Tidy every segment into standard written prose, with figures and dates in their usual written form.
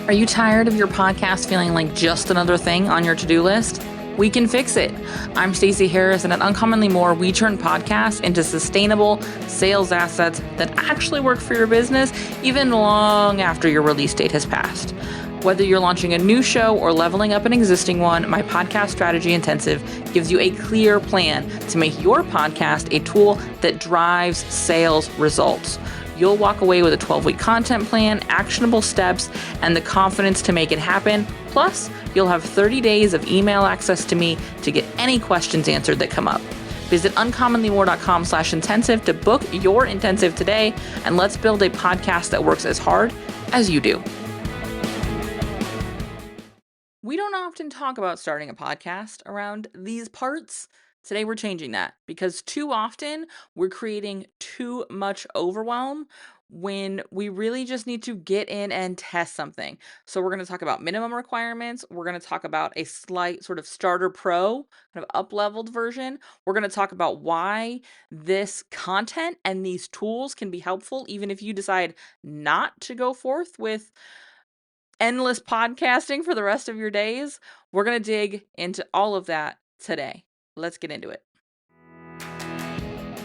Are you tired of your podcast feeling like just another thing on your to-do list? We can fix it. I'm Stacey Harris, and at Uncommonly More, we turn podcasts into sustainable sales assets that actually work for your business even long after your release date has passed. Whether you're launching a new show or leveling up an existing one, my podcast strategy intensive gives you a clear plan to make your podcast a tool that drives sales results. You'll walk away with a 12-week content plan, actionable steps, and the confidence to make it happen. Plus, you'll have 30 days of email access to me to get any questions answered that come up. Visit uncommonlymore.com/intensive to book your intensive today, and let's build a podcast that works as hard as you do. We don't often talk about starting a podcast around these parts. Today we're changing that because too often we're creating too much overwhelm when we really just need to get in and test something. So we're going to talk about minimum requirements. We're going to talk about a slight sort of starter pro, kind of up-leveled version. We're going to talk about why this content and these tools can be helpful even if you decide not to go forth with endless podcasting for the rest of your days. We're going to dig into all of that today. Let's get into it.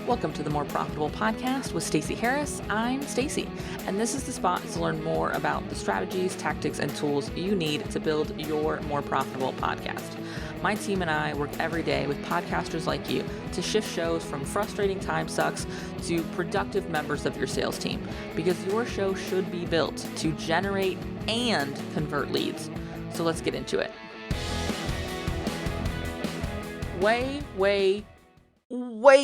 Welcome to the More Profitable Podcast with Stacey Harris. I'm Stacey, and this is the spot to learn more about the strategies, tactics, and tools you need to build your more profitable podcast. My team and I work every day with podcasters like you to shift shows from frustrating time sucks to productive members of your sales team, because your show should be built to generate and convert leads. So let's get into it. Way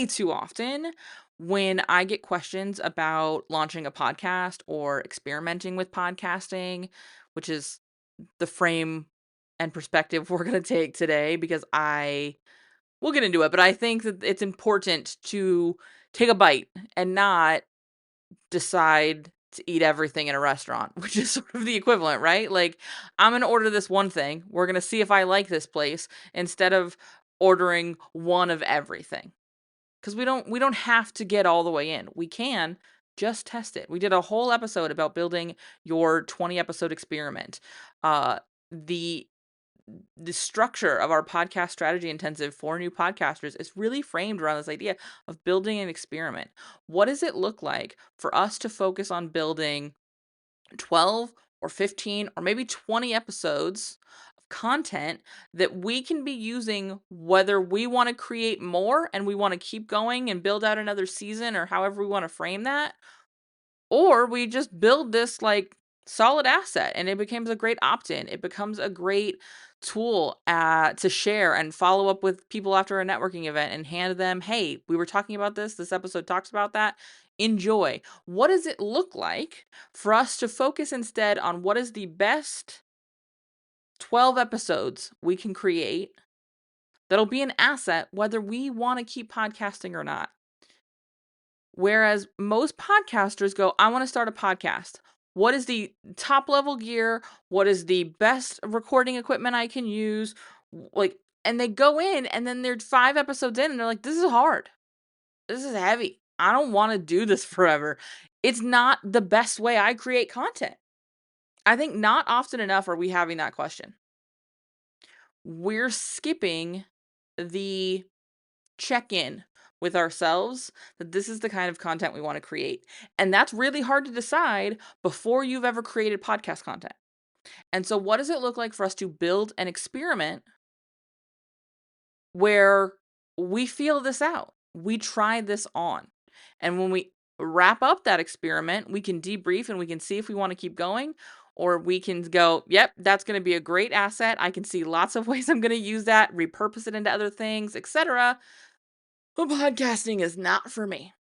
too often when I get questions about launching a podcast or experimenting with podcasting, which is the frame and perspective we're going to take today, because we'll get into it, but I think that it's important to take a bite and not decide to eat everything in a restaurant, which is sort of the equivalent, right? Like, I'm going to order this one thing. We're going to see if I like this place instead of ordering one of everything. Because we don't have to get all the way in. We can just test it. We did a whole episode about building your 20 episode experiment. The structure of our podcast strategy intensive for new podcasters is really framed around this idea of building an experiment. What does it look like for us to focus on building 12 or 15 or maybe 20 episodes of content that we can be using, whether we want to create more and we want to keep going and build out another season, or however we want to frame that, or we just build this like solid asset and it becomes a great opt-in. It becomes a great tool to share and follow up with people after a networking event and hand them, hey, we were talking about this episode talks about that. Enjoy. What does it look like for us to focus instead on what is the best 12 episodes we can create that'll be an asset whether we want to keep podcasting or not? Whereas most podcasters go, I want to start a podcast. What is the top level gear? What is the best recording equipment I can use? And they go in and then they're 5 episodes in and they're like, this is hard. This is heavy. I don't want to do this forever. It's not the best way I create content. I think not often enough are we having that question. We're skipping the check-in with ourselves that this is the kind of content we want to create. And that's really hard to decide before you've ever created podcast content. And so what does it look like for us to build an experiment where we feel this out? We try this on. And when we wrap up that experiment, we can debrief and we can see if we want to keep going, or we can go, yep, that's going to be a great asset. I can see lots of ways I'm going to use that, repurpose it into other things, etc. But podcasting is not for me.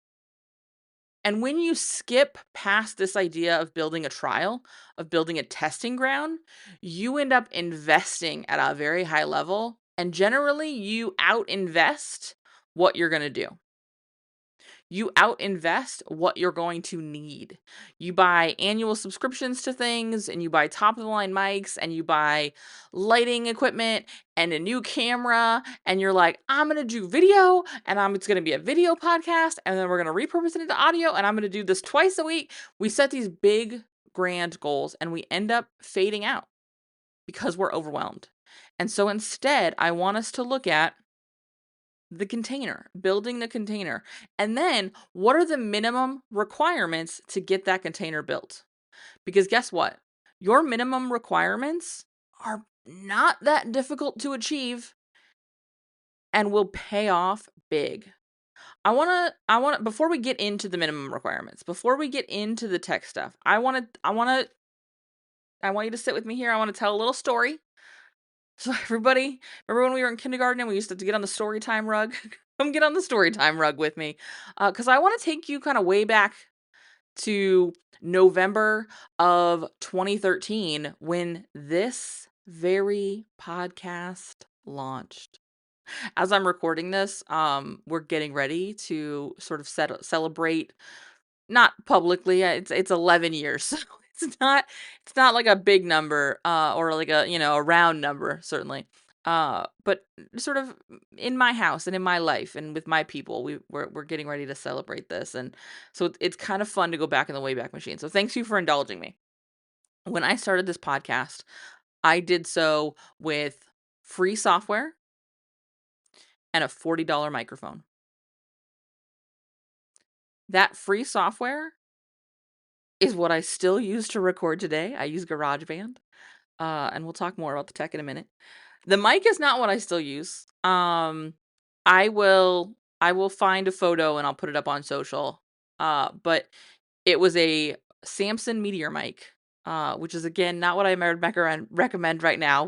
And when you skip past this idea of building a trial, of building a testing ground, you end up investing at a very high level. And generally, you out-invest what you're going to do. You out-invest what you're going to need. You buy annual subscriptions to things, and you buy top-of-the-line mics, and you buy lighting equipment and a new camera, and you're like, I'm going to do video, and it's going to be a video podcast, and then we're going to repurpose it into audio, and I'm going to do this twice a week. We set these big grand goals and we end up fading out because we're overwhelmed. And so instead, I want us to look at the container, building the container. And then what are the minimum requirements to get that container built? Because guess what? Your minimum requirements are not that difficult to achieve and will pay off big. I want to before we get into the minimum requirements, before we get into the tech stuff, I want you to sit with me here. I want to tell a little story. So everybody, remember when we were in kindergarten and we used to get on the story time rug? Come get on the story time rug with me. Because I want to take you kind of way back to November of 2013 when this very podcast launched. As I'm recording this, we're getting ready to sort of celebrate, not publicly. It's 11 years. So it's not like a big number, or like a round number, certainly. But sort of in my house and in my life and with my people, we're getting ready to celebrate this, and so it's kind of fun to go back in the Wayback Machine. So thanks you for indulging me. When I started this podcast, I did so with free software and a $40 microphone. That free software is what I still use to record today. I use GarageBand, and we'll talk more about the tech in a minute. The mic is not what I still use. I will find a photo and I'll put it up on social. But it was a Samson Meteor mic, which is again not what I recommend right now.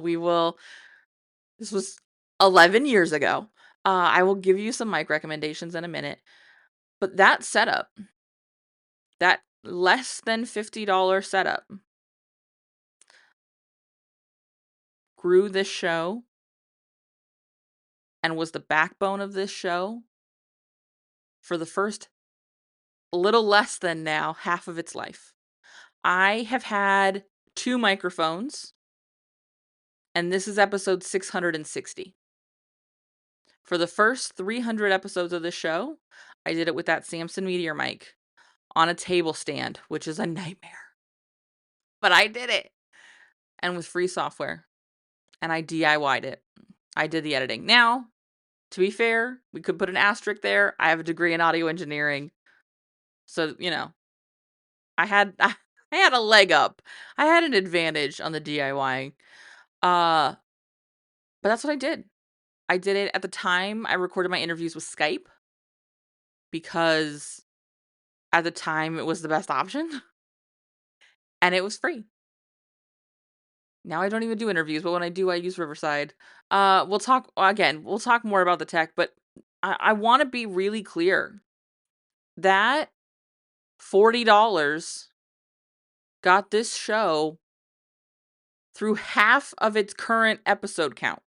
This was 11 years ago. I will give you some mic recommendations in a minute. But that setup, that less than $50 setup, grew this show and was the backbone of this show for the first little less than now half of its life. I have had 2 microphones, and this is episode 660. For the first 300 episodes of this show, I did it with that Samson Meteor mic on a table stand, which is a nightmare. But I did it. And with free software. And I DIY'd it. I did the editing. Now, to be fair, we could put an asterisk there. I have a degree in audio engineering. So, I had I had a leg up. I had an advantage on the DIY. But that's what I did. I did it at the time. I recorded my interviews with Skype because at the time it was the best option and it was free. Now I don't even do interviews, but when I do, I use Riverside. We'll talk more about the tech, but I want to be really clear that $40 got this show through half of its current episode count.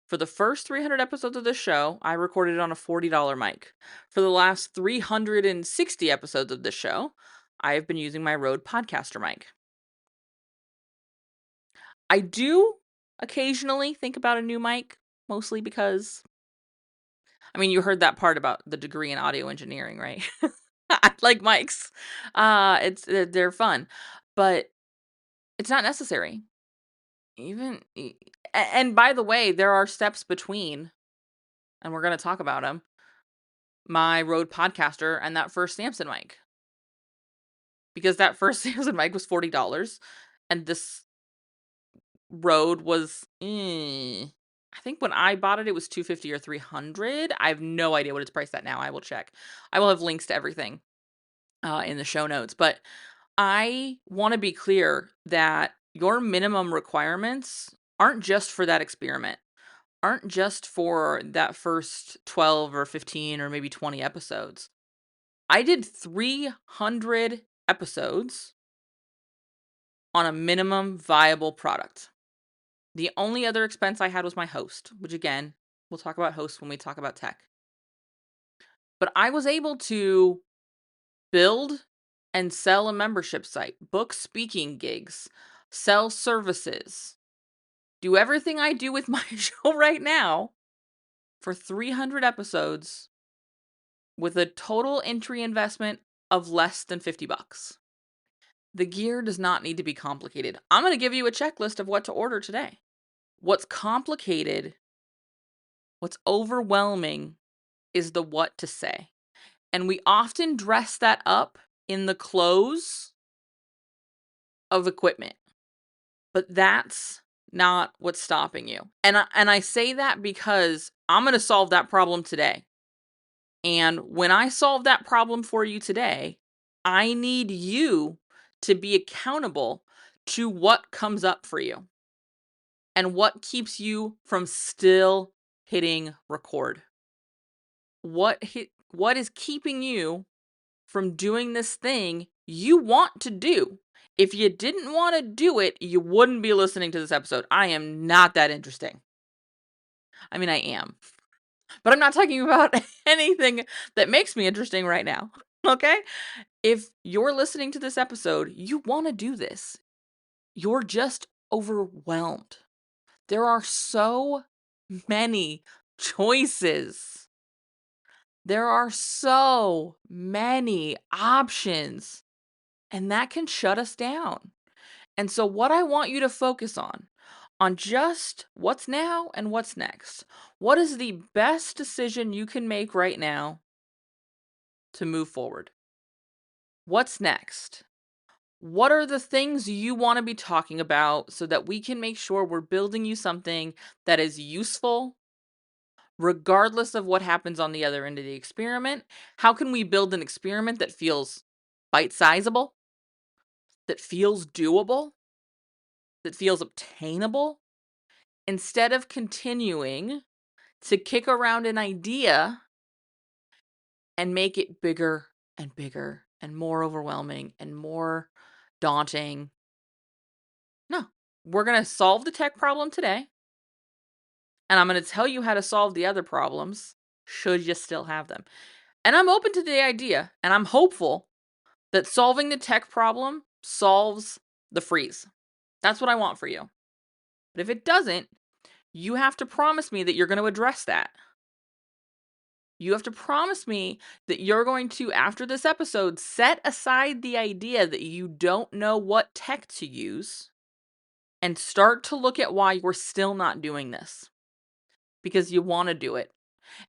For the first 300 episodes of this show, I recorded it on a $40 mic. For the last 360 episodes of this show, I have been using my Rode Podcaster mic. I do occasionally think about a new mic, mostly because, you heard that part about the degree in audio engineering, right? I like mics. They're fun, but it's not necessary. And by the way, there are steps between, and we're going to talk about them, my Rode Podcaster and that first Samson mic. Because that first Samson mic was $40, and this Rode was, I think when I bought it, it was $250 or $300. I have no idea what it's priced at now. I will check. I will have links to everything in the show notes. But I want to be clear that your minimum requirements aren't just for that experiment, aren't just for that first 12 or 15 or maybe 20 episodes. I did 300 episodes on a minimum viable product. The only other expense I had was my host, which again, we'll talk about hosts when we talk about tech. But I was able to build and sell a membership site, book speaking gigs, sell services, do everything I do with my show right now for 300 episodes with a total entry investment of less than $50. The gear does not need to be complicated. I'm going to give you a checklist of what to order today. What's complicated, what's overwhelming is the what to say. And we often dress that up in the clothes of equipment. But that's not what's stopping you. And I say that because I'm going to solve that problem today. And when I solve that problem for you today, I need you to be accountable to what comes up for you and what keeps you from still hitting record. What is keeping you from doing this thing you want to do? If you didn't want to do it, you wouldn't be listening to this episode. I am not that interesting. I mean, I am. But I'm not talking about anything that makes me interesting right now. Okay? If you're listening to this episode, you want to do this. You're just overwhelmed. There are so many choices. There are so many options. And that can shut us down. And so what I want you to focus on just what's now and what's next. What is the best decision you can make right now to move forward? What's next? What are the things you want to be talking about so that we can make sure we're building you something that is useful regardless of what happens on the other end of the experiment? How can we build an experiment that feels bite-sizable, that feels doable, that feels obtainable, instead of continuing to kick around an idea and make it bigger and bigger and more overwhelming and more daunting? No, we're going to solve the tech problem today. And I'm going to tell you how to solve the other problems should you still have them. And I'm open to the idea, and I'm hopeful that solving the tech problem solves the freeze. That's what I want for you. But if it doesn't, you have to promise me that you're going to address that. You have to promise me that you're going to, after this episode, set aside the idea that you don't know what tech to use and start to look at why you're still not doing this. Because you want to do it.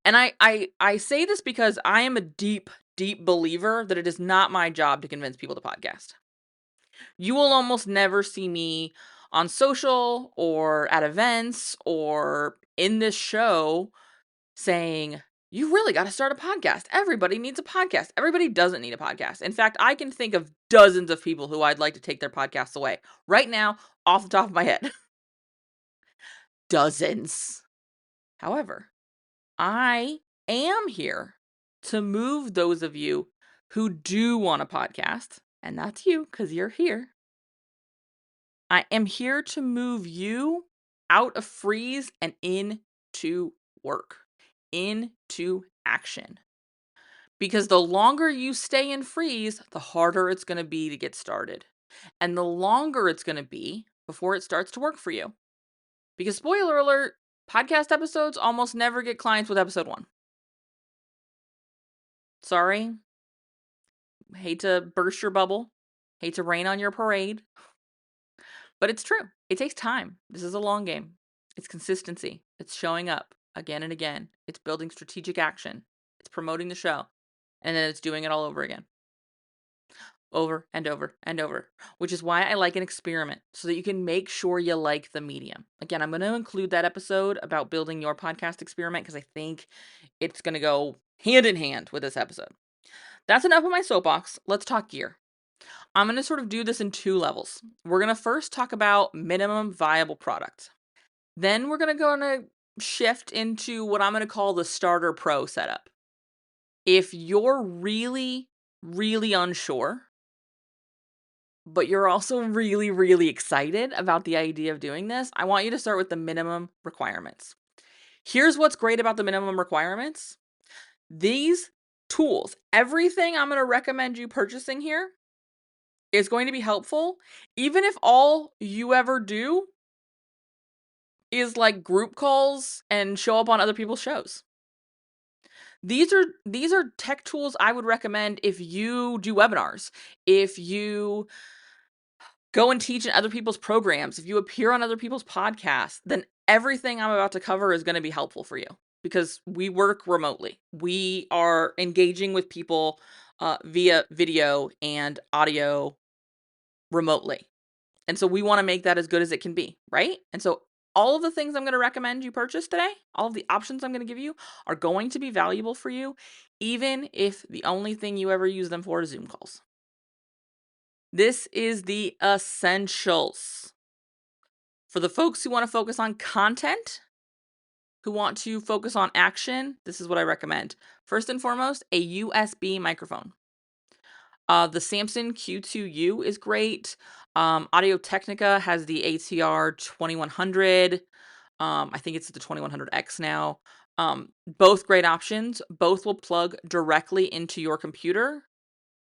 And I say this because I am a deep, deep believer that it is not my job to convince people to podcast. You will almost never see me on social or at events or in this show saying, you really got to start a podcast. Everybody needs a podcast. Everybody doesn't need a podcast. In fact, I can think of dozens of people who I'd like to take their podcasts away right now off the top of my head. Dozens. However, I am here to move those of you who do want a podcast, and that's you because you're here. I am here to move you out of freeze and into work, into action. Because the longer you stay in freeze, the harder it's going to be to get started. And the longer it's going to be before it starts to work for you. Because spoiler alert, podcast episodes almost never get clients with episode 1. Sorry. Hate to burst your bubble. Hate to rain on your parade. But it's true. It takes time. This is a long game. It's consistency. It's showing up again and again. It's building strategic action. It's promoting the show. And then it's doing it all over again. Over and over and over. Which is why I like an experiment. So that you can make sure you like the medium. Again, I'm going to include that episode about building your podcast experiment because I think it's going to go hand in hand with this episode. That's enough of my soapbox. Let's talk gear. I'm going to sort of do this in 2 levels. We're going to first talk about minimum viable product. Then we're going to shift into what I'm going to call the starter pro setup. If you're really, really unsure, but you're also really, really excited about the idea of doing this, I want you to start with the minimum requirements. Here's what's great about the minimum requirements. These tools, everything I'm going to recommend you purchasing here is going to be helpful, even if all you ever do is like group calls and show up on other people's shows. These are tech tools I would recommend if you do webinars, if you Go and teach in other people's programs. If you appear on other people's podcasts, then everything I'm about to cover is going to be helpful for you because we work remotely. We are engaging with people via video and audio remotely. And so we want to make that as good as it can be, right? And so all of the things I'm going to recommend you purchase today, all of the options I'm going to give you are going to be valuable for you, even if the only thing you ever use them for is Zoom calls. This is the essentials. For the folks who want to focus on content, who want to focus on action, this is what I recommend. First and foremost, a USB microphone. The Samson Q2U is great. Audio Technica has the ATR 2100. I think it's the 2100X now. Both great options. Both will plug directly into your computer.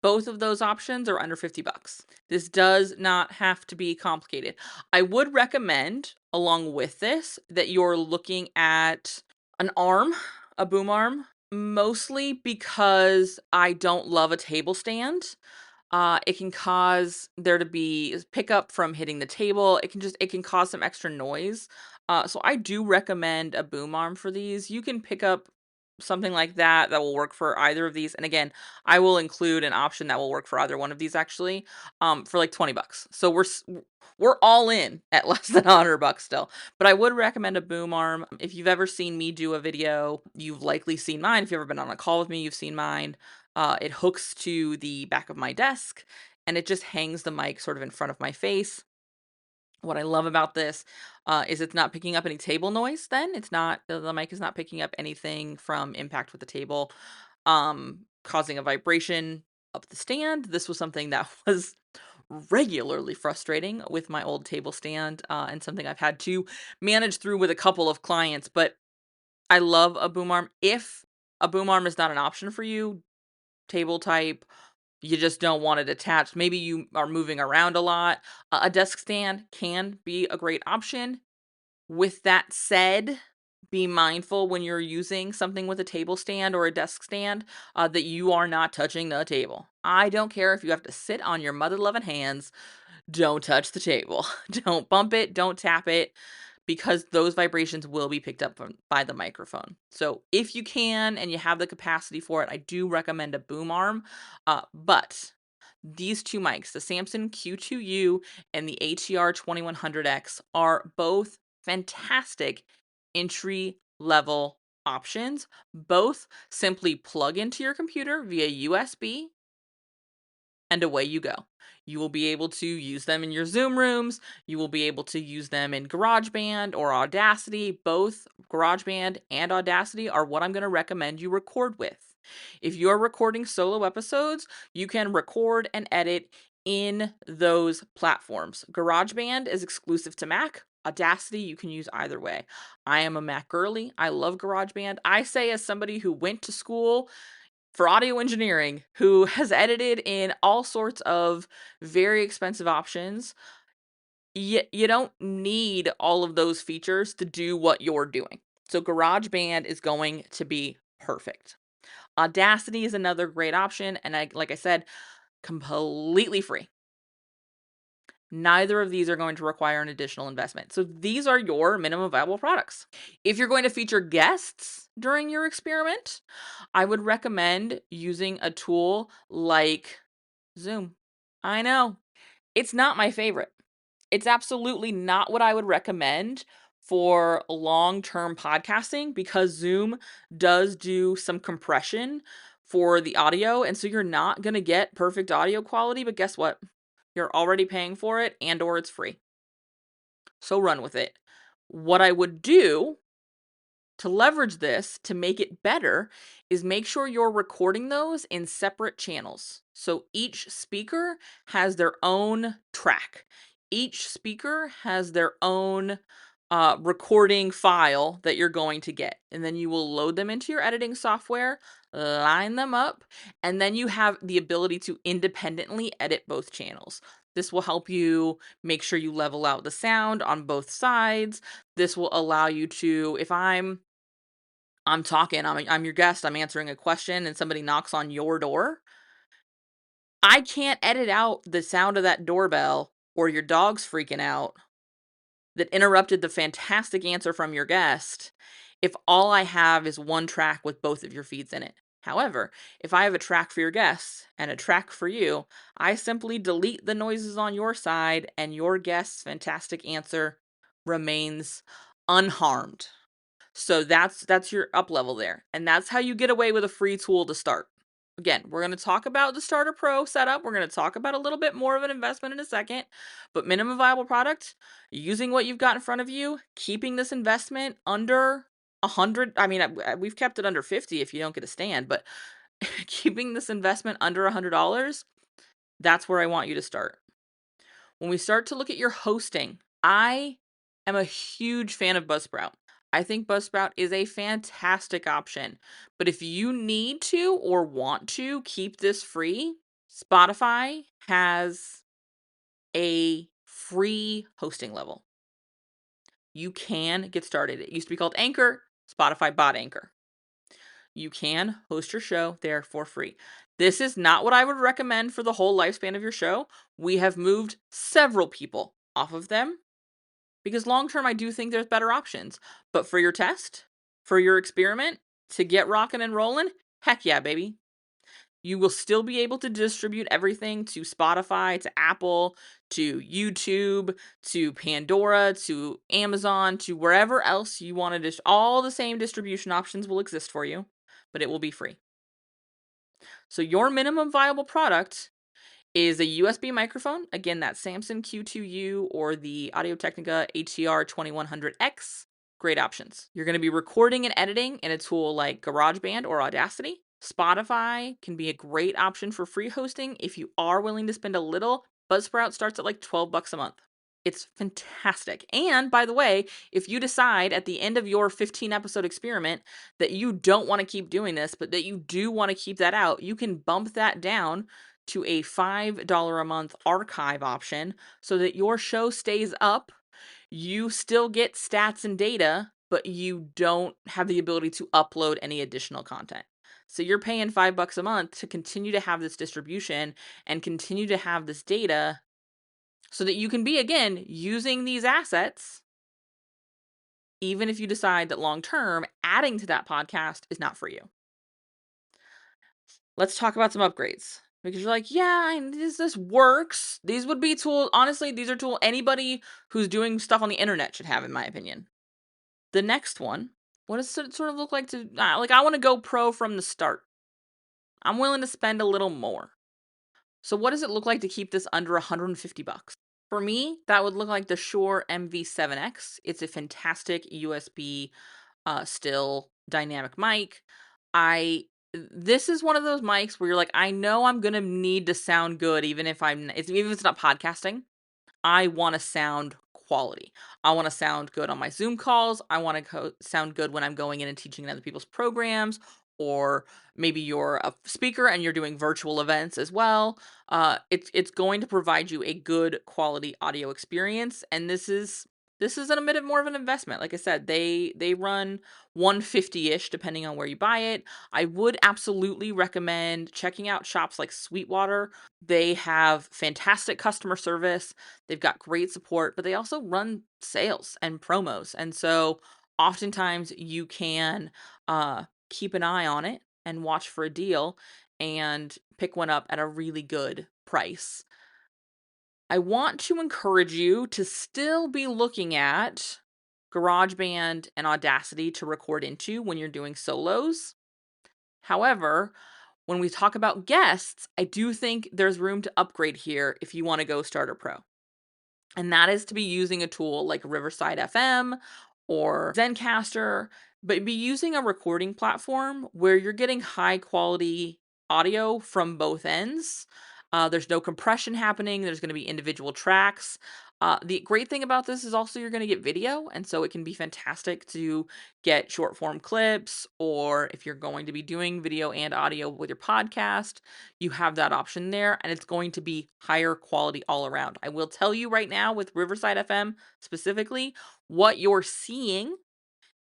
Both of those options are under $50. This does not have to be complicated. I would recommend, along with this, that you're looking at an arm, a boom arm, mostly because I don't love a table stand. It can cause there to be pickup from hitting the table. It can cause some extra noise. So I do recommend a boom arm for these. You can pick up something like that will work for either of these. And again, I will include an option that will work for either one of these actually, for like $20. So we're all in at less than $100 still. But I would recommend a boom arm. If you've ever seen me do a video, you've likely seen mine. If you've ever been on a call with me, you've seen mine. It hooks to the back of my desk and it just hangs the mic sort of in front of my face. What I love about this is it's not picking up any table noise then. The mic is not picking up anything from impact with the table, causing a vibration up the stand. This was something that was regularly frustrating with my old table stand and something I've had to manage through with a couple of clients. But I love a boom arm. If a boom arm is not an option for you, table type, you just don't want it attached. Maybe you are moving around a lot. A desk stand can be a great option. With that said, be mindful when you're using something with a table stand or a desk stand that you are not touching the table. I don't care if you have to sit on your mother loving hands. Don't touch the table. Don't bump it. Don't tap it because those vibrations will be picked up by the microphone. So if you can and you have the capacity for it, I do recommend a boom arm. But these two mics, the Samson Q2U and the ATR 2100X, are both fantastic entry level options. Both simply plug into your computer via USB and away you go. You will be able to use them in your Zoom rooms. You will be able to use them in GarageBand or Audacity. Both GarageBand and Audacity are what I'm going to recommend you record with. If you're recording solo episodes, you can record and edit in those platforms. GarageBand is exclusive to Mac. Audacity, you can use either way. I am a Mac girly. I love GarageBand. I say, as somebody who went to school for audio engineering, who has edited in all sorts of very expensive options, you don't need all of those features to do what you're doing. So GarageBand is going to be perfect. Audacity is another great option, and like I said, completely free. Neither of these are going to require an additional investment. So these are your minimum viable products. If you're going to feature guests during your experiment, I would recommend using a tool like Zoom. I know, it's not my favorite. It's absolutely not what I would recommend for long-term podcasting because Zoom does do some compression for the audio. And so you're not going to get perfect audio quality. But guess what? You're already paying for it or it's free. So run with it. What I would do to leverage this to make it better is make sure you're recording those in separate channels. So each speaker has their own track. Each speaker has their own recording file that you're going to get. And then you will load them into your editing software, line them up, and then you have the ability to independently edit both channels. This will help you make sure you level out the sound on both sides. This will allow you to, if I'm talking, I'm your guest, I'm answering a question and somebody knocks on your door, I can't edit out the sound of that doorbell or your dog's freaking out that interrupted the fantastic answer from your guest if all I have is one track with both of your feeds in it. However, if I have a track for your guests and a track for you, I simply delete the noises on your side and your guest's fantastic answer remains unharmed. So that's your up level there. And that's how you get away with a free tool to start. Again, we're going to talk about the Starter Pro setup. We're going to talk about a little bit more of an investment in a second, but minimum viable product, using what you've got in front of you, keeping this investment under 100. I mean, we've kept it under 50 if you don't get a stand, but keeping this investment under $100, that's where I want you to start. When we start to look at your hosting, I am a huge fan of Buzzsprout. I think Buzzsprout is a fantastic option. But if you need to or want to keep this free, Spotify has a free hosting level. You can get started. It used to be called Anchor. Spotify bought Anchor. You can host your show there for free. This is not what I would recommend for the whole lifespan of your show. We have moved several people off of them because long term, I do think there's better options. But for your test, for your experiment, to get rocking and rolling, heck yeah, baby. You will still be able to distribute everything to Spotify, to Apple, to YouTube, to Pandora, to Amazon, to wherever else you want to. All the same distribution options will exist for you, but it will be free. So your minimum viable product is a USB microphone. Again, that Samson Q2U or the Audio-Technica ATR 2100X. Great options. You're going to be recording and editing in a tool like GarageBand or Audacity. Spotify can be a great option for free hosting if you are willing to spend a little. Buzzsprout starts at like $12 a month. It's fantastic. And by the way, if you decide at the end of your 15 episode experiment that you don't want to keep doing this, but that you do want to keep that out, you can bump that down to a $5 a month archive option so that your show stays up. You still get stats and data, but you don't have the ability to upload any additional content. So you're paying $5 a month to continue to have this distribution and continue to have this data so that you can be, again, using these assets, even if you decide that long term, adding to that podcast is not for you. Let's talk about some upgrades. Because you're like, yeah, this works. These would be tools. Honestly, these are tools anybody who's doing stuff on the internet should have, in my opinion. The next one, what does it sort of look like to, I want to go pro from the start. I'm willing to spend a little more. So what does it look like to keep this under $150? For me, that would look like the Shure MV7X. It's a fantastic USB still dynamic mic. This is one of those mics where you're like, I know I'm gonna need to sound good even if it's not podcasting. I want to sound quality. I want to sound good on my Zoom calls. I want to sound good when I'm going in and teaching in other people's programs, or maybe you're a speaker and you're doing virtual events as well. It's going to provide you a good quality audio experience, and this is a bit more of an investment. Like I said, they run 150-ish depending on where you buy it. I would absolutely recommend checking out shops like Sweetwater. They have fantastic customer service. They've got great support, but they also run sales and promos. And so oftentimes you can keep an eye on it and watch for a deal and pick one up at a really good price. I want to encourage you to still be looking at GarageBand and Audacity to record into when you're doing solos. However, when we talk about guests, I do think there's room to upgrade here if you want to go Starter Pro. And that is to be using a tool like Riverside FM or Zencaster, but be using a recording platform where you're getting high quality audio from both ends. There's no compression happening. There's going to be individual tracks. The great thing about this is also you're going to get video, and so it can be fantastic to get short form clips, or if you're going to be doing video and audio with your podcast, you have that option there, and it's going to be higher quality all around. I will tell you right now with Riverside FM specifically, what you're seeing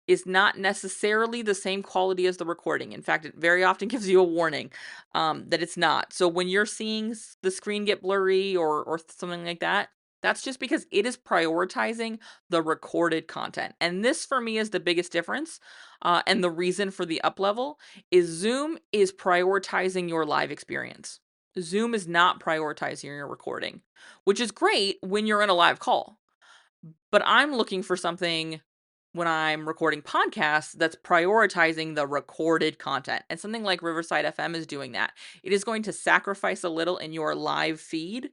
is not necessarily the same quality as the recording. In fact, it very often gives you a warning that it's not. So when you're seeing the screen get blurry or something like that, That's just because it is prioritizing the recorded content. And this for me is the biggest difference. And the reason for the up level is Zoom is prioritizing your live experience. Zoom is not prioritizing your recording, which is great when you're in a live call. But I'm looking for something when I'm recording podcasts that's prioritizing the recorded content. And something like Riverside FM is doing that. It is going to sacrifice a little in your live feed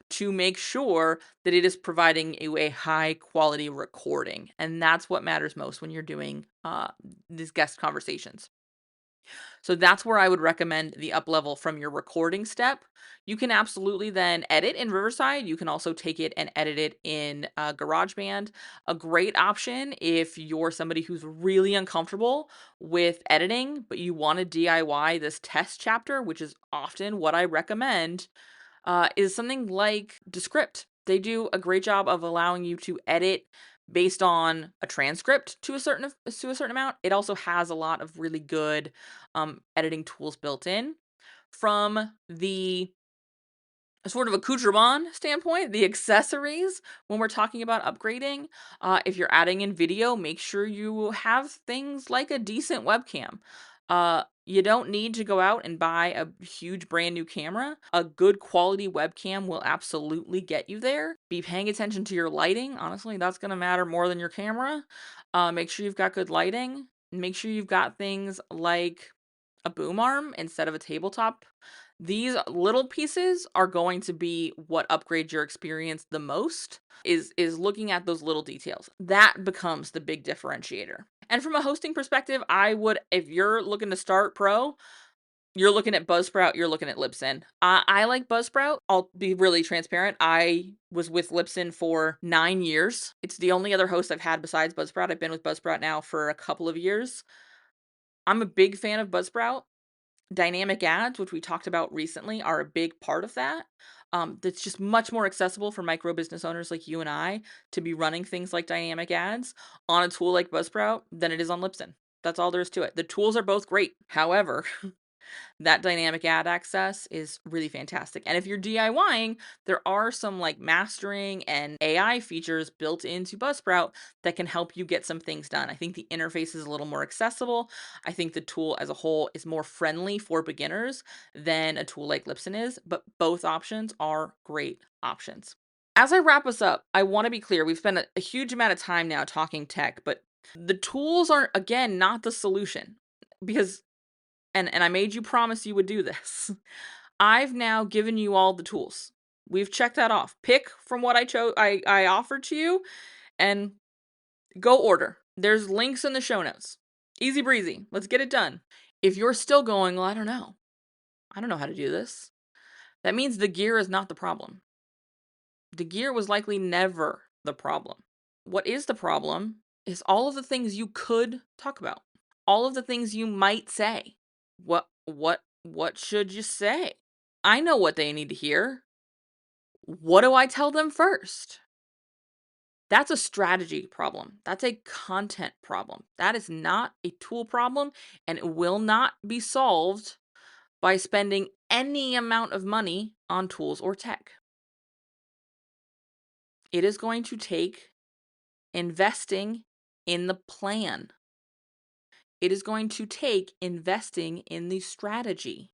to make sure that it is providing you a high quality recording. And that's what matters most when you're doing these guest conversations. So that's where I would recommend the up level from your recording step. You can absolutely then edit in Riverside. You can also take it and edit it in GarageBand. A great option if you're somebody who's really uncomfortable with editing, but you want to DIY this test chapter, which is often what I recommend, is something like Descript. They do a great job of allowing you to edit based on a transcript to a certain amount. It also has a lot of really good editing tools built in. From the sort of accoutrement standpoint, the accessories, when we're talking about upgrading, if you're adding in video, make sure you have things like a decent webcam. You don't need to go out and buy a huge brand new camera. A good quality webcam will absolutely get you there. Be paying attention to your lighting. Honestly, that's going to matter more than your camera. Make sure you've got good lighting. Make sure you've got things like a boom arm instead of a tabletop. These little pieces are going to be what upgrade your experience the most, is looking at those little details. That becomes the big differentiator. And from a hosting perspective, I would, if you're looking to start pro, you're looking at Buzzsprout, you're looking at Libsyn. I like Buzzsprout. I'll be really transparent. I was with Libsyn for 9 years. It's the only other host I've had besides Buzzsprout. I've been with Buzzsprout now for a couple of years. I'm a big fan of Buzzsprout. Dynamic ads, which we talked about recently, are a big part of that. That's just much more accessible for micro business owners like you and I to be running things like dynamic ads on a tool like Buzzsprout than it is on Libsyn. That's all there is to it. The tools are both great. However, that dynamic ad access is really fantastic. And if you're DIYing, there are some like mastering and AI features built into Buzzsprout that can help you get some things done. I think the interface is a little more accessible. I think the tool as a whole is more friendly for beginners than a tool like Libsyn is, but both options are great options. As I wrap us up, I want to be clear. We've spent a huge amount of time now talking tech, but the tools are, again, not the solution, because and I made you promise you would do this. I've now given you all the tools. We've checked that off. Pick from what I offered to you and go order. There's links in the show notes. Easy breezy. Let's get it done. If you're still going, well, I don't know. I don't know how to do this. That means the gear is not the problem. The gear was likely never the problem. What is the problem is all of the things you could talk about. All of the things you might say. What should you say? I know what they need to hear. What do I tell them first? That's a strategy problem. That's a content problem. That is not a tool problem, and it will not be solved by spending any amount of money on tools or tech. It is going to take investing in the plan. It is going to take investing in the strategy.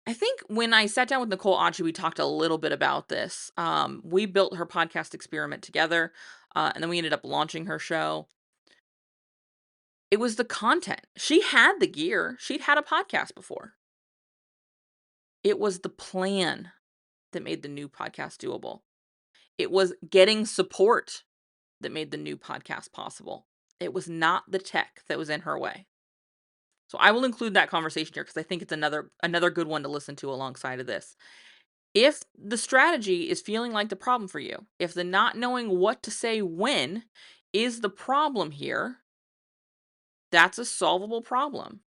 I think when I sat down with Nicole Achi, we talked a little bit about this. We built her podcast experiment together, and then we ended up launching her show. It was the content. She had the gear. She'd had a podcast before. It was the plan that made the new podcast doable. It was getting support that made the new podcast possible. It was not the tech that was in her way. So I will include that conversation here because I think it's another good one to listen to alongside of this. If the strategy is feeling like the problem for you, if the not knowing what to say when is the problem here, that's a solvable problem.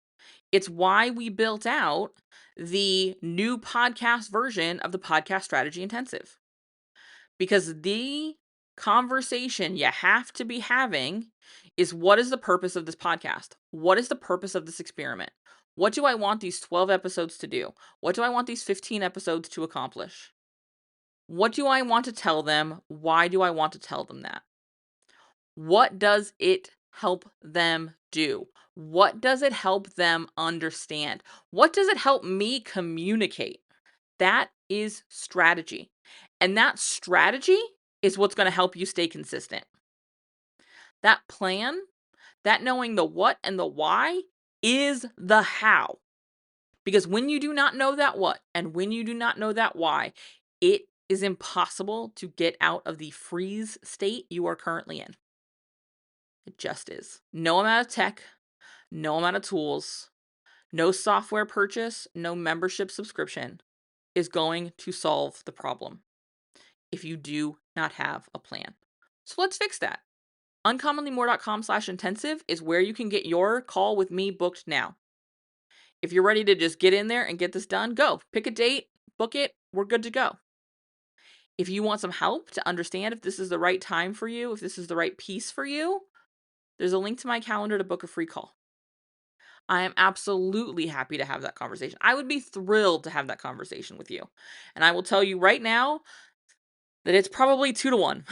It's why we built out the new podcast version of the Podcast Strategy Intensive. Because the conversation you have to be having is, what is the purpose of this podcast? What is the purpose of this experiment? What do I want these 12 episodes to do? What do I want these 15 episodes to accomplish? What do I want to tell them? Why do I want to tell them that? What does it help them do? What does it help them understand? What does it help me communicate? That is strategy. And that strategy is what's going to help you stay consistent. That plan, that knowing the what and the why is the how. Because when you do not know that what and when you do not know that why, it is impossible to get out of the freeze state you are currently in. It just is. No amount of tech, no amount of tools, no software purchase, no membership subscription is going to solve the problem if you do not have a plan. So let's fix that. uncommonlymore.com/intensive is where you can get your call with me booked now. If you're ready to just get in there and get this done, go. Pick a date, book it, we're good to go. If you want some help to understand if this is the right time for you, if this is the right piece for you, there's a link to my calendar to book a free call. I am absolutely happy to have that conversation. I would be thrilled to have that conversation with you. And I will tell you right now that it's probably 2-to-1.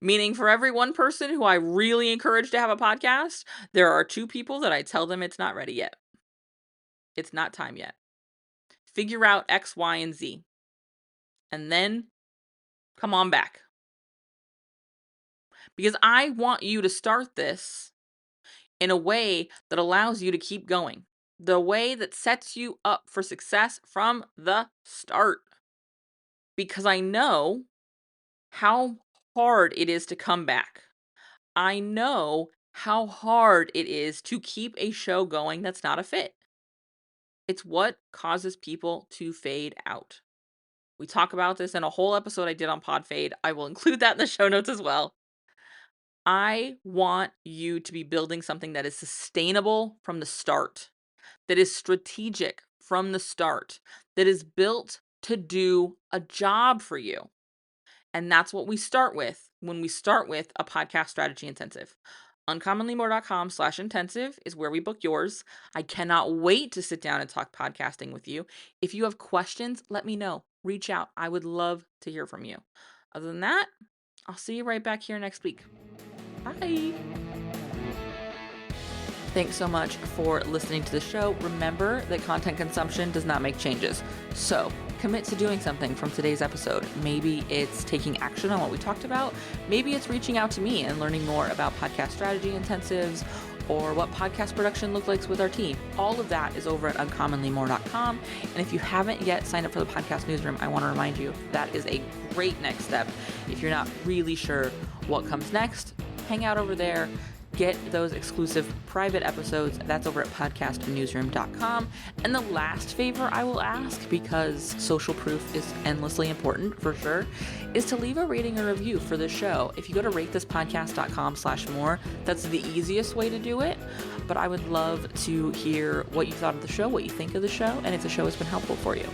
Meaning for every one person who I really encourage to have a podcast, there are 2 people that I tell them it's not ready yet. It's not time yet. Figure out X, Y, and Z. And then come on back. Because I want you to start this in a way that allows you to keep going. The way that sets you up for success from the start. Because I know how hard it is to come back. I know how hard it is to keep a show going that's not a fit. It's what causes people to fade out. We talk about this in a whole episode I did on Pod Fade. I will include that in the show notes as well. I want you to be building something that is sustainable from the start, that is strategic from the start, that is built to do a job for you. And that's what we start with when we start with a podcast strategy intensive. uncommonlymore.com/intensive is where we book yours. I cannot wait to sit down and talk podcasting with you. If you have questions, let me know. Reach out. I would love to hear from you. Other than that, I'll see you right back here next week. Bye. Thanks so much for listening to the show. Remember that content consumption does not make changes. So commit to doing something from today's episode. Maybe it's taking action on what we talked about. Maybe it's reaching out to me and learning more about podcast strategy intensives or what podcast production looks like with our team. All of that is over at uncommonlymore.com. And if you haven't yet signed up for the podcast newsroom, I want to remind you that is a great next step. If you're not really sure what comes next, hang out over there. Get those exclusive private episodes. That's over at podcastnewsroom.com. And the last favor I will ask, because social proof is endlessly important for sure, is to leave a rating or review for the show. If you go to ratethispodcast.com/more, that's the easiest way to do it. But I would love to hear what you thought of the show, what you think of the show, and if the show has been helpful for you.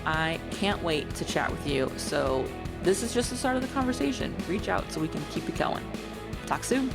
I can't wait to chat with you. So this is just the start of the conversation. Reach out so we can keep it going. Talk soon.